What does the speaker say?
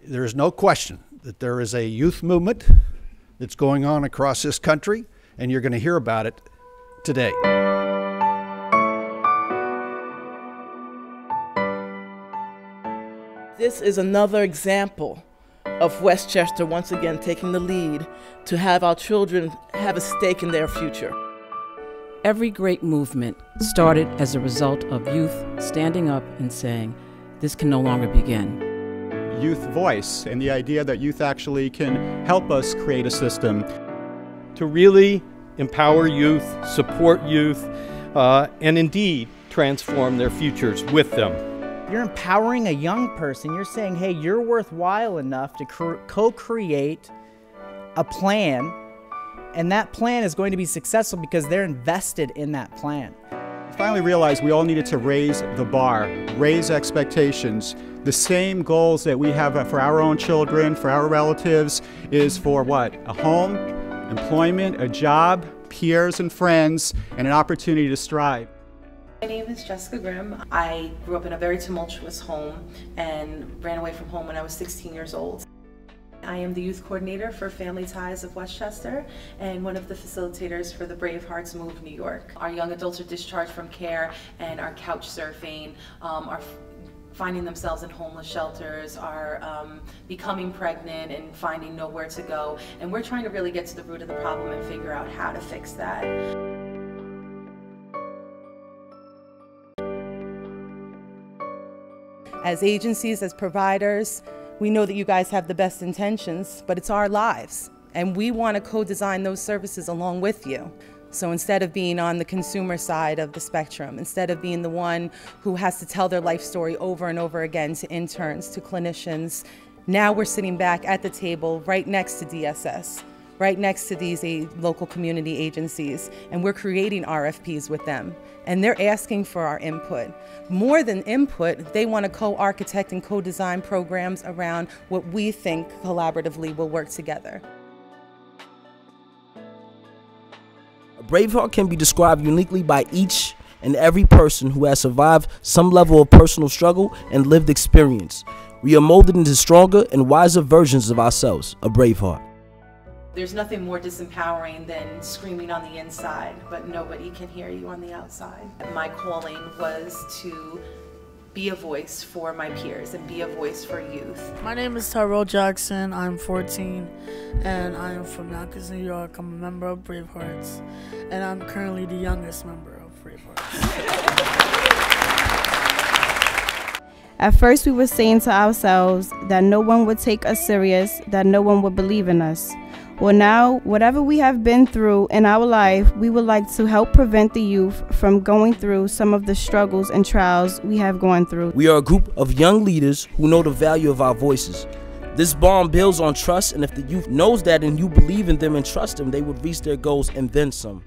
There is no question that there is a youth movement that's going on across this country, and you're going to hear about it today. This is another example of Westchester once again taking the lead to have our children have a stake in their future. Every great movement started as a result of youth standing up and saying, this can no longer begin. Youth voice and the idea that youth actually can help us create a system to really empower youth, support youth, and indeed transform their futures with them. You're empowering a young person. You're saying, hey, you're worthwhile enough to co-create a plan, and that plan is going to be successful because they're invested in that plan. I finally realized we all needed to raise the bar, raise expectations. The same goals that we have for our own children, for our relatives, is for what? A home, employment, a job, peers and friends, and an opportunity to strive. My name is Jessica Grimm. I grew up in a very tumultuous home and ran away from home when I was 16 years old. I am the youth coordinator for Family Ties of Westchester and one of the facilitators for the Bravehearts M.O.V.E New York. Our young adults are discharged from care and are couch surfing, are finding themselves in homeless shelters, are becoming pregnant and finding nowhere to go. And we're trying to really get to the root of the problem and figure out how to fix that. As agencies, as providers, we know that you guys have the best intentions, but it's our lives, and we want to co-design those services along with you. So instead of being on the consumer side of the spectrum, instead of being the one who has to tell their life story over and over again to interns, to clinicians, now we're sitting back at the table right next to DSS, right next to these local community agencies, and we're creating RFPs with them. And they're asking for our input. More than input, they want to co-architect and co-design programs around what we think collaboratively will work together. A Braveheart can be described uniquely by each and every person who has survived some level of personal struggle and lived experience. We are molded into stronger and wiser versions of ourselves, a Braveheart. There's nothing more disempowering than screaming on the inside, but nobody can hear you on the outside. My calling was to be a voice for my peers and be a voice for youth. My name is Tyrell Jackson. I'm 14 and I am from Yonkers, New York. I'm a member of Bravehearts and I'm currently the youngest member of Bravehearts. At first we were saying to ourselves that no one would take us serious, that no one would believe in us. Well, now, whatever we have been through in our life, we would like to help prevent the youth from going through some of the struggles and trials we have gone through. We are a group of young leaders who know the value of our voices. This bond builds on trust, and if the youth knows that and you believe in them and trust them, they would reach their goals and then some.